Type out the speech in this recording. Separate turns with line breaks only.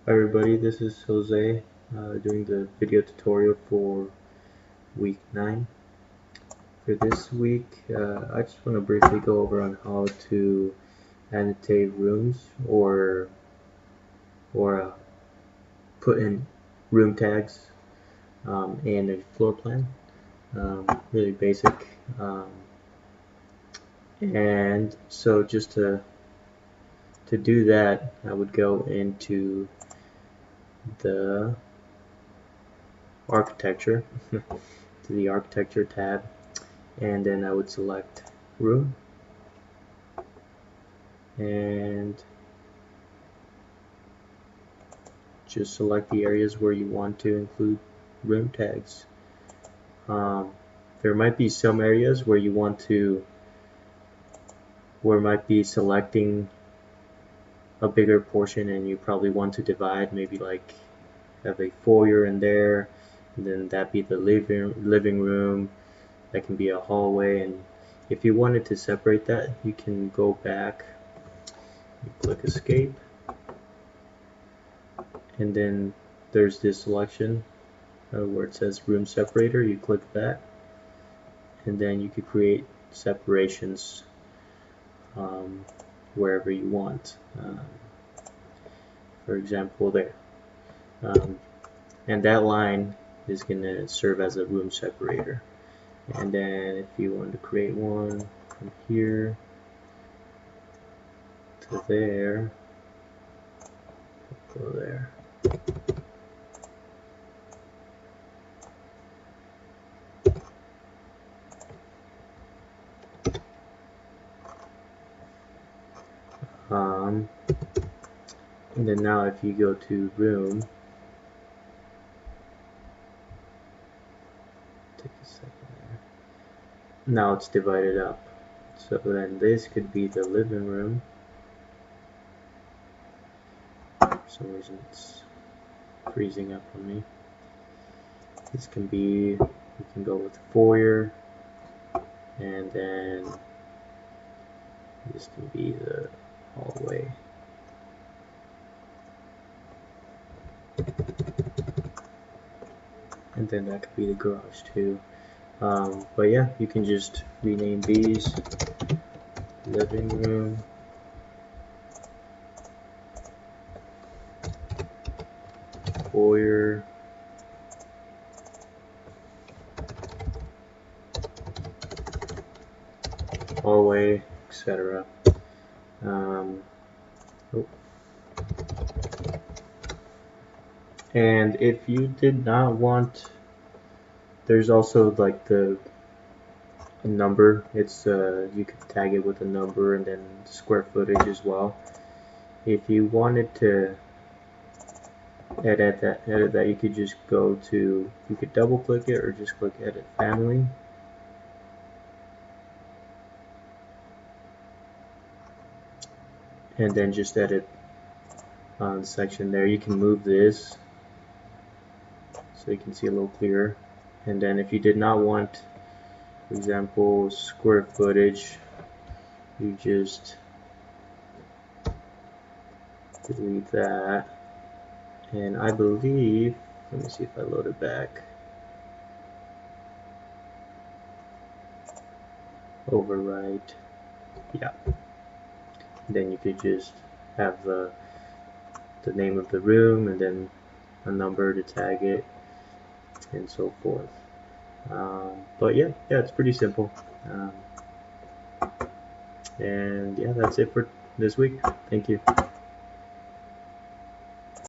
Hi everybody, this is Jose doing the video tutorial for week 9. For this week, I just want to briefly go over on how to annotate rooms or put in room tags in a floor plan. Really basic. And so just to do that, I would go into the architecture to the architecture tab, and then I would select room and just select the areas where you want to include room tags. There might be some areas where you want to might be selecting a bigger portion and you probably want to divide, maybe like have a foyer in there, and then that be the living room, that can be a hallway. And if you wanted to separate that, you can go back, you click escape, and then there's this selection where it says room separator. You click that, and then you could create separations wherever you want. For example, there. And that line is going to serve as a room separator. And then if you want to create one from here to there, go there. And then now if you go to room, take a second there. Now it's divided up. So then this could be the living room. For some reason it's freezing up on me. This can be, you can go with foyer, and then this can be the hallway. And then that could be the garage too. But yeah, you can just rename these living room, foyer, hallway, etc. And if you did not want, there's also like a number. It's you could tag it with a number, and then square footage as well. If you wanted to edit that, you could just go to, you could double click it or just click edit family. And then just edit on the section there. You can move this so you can see a little clearer. And then if you did not want, for example, square footage, you just delete that. And I believe, let me see if I load it back. Overwrite, yeah. Then you could just have the name of the room and then a number to tag it and so forth. But yeah, it's pretty simple. And yeah, that's it for this week. Thank you.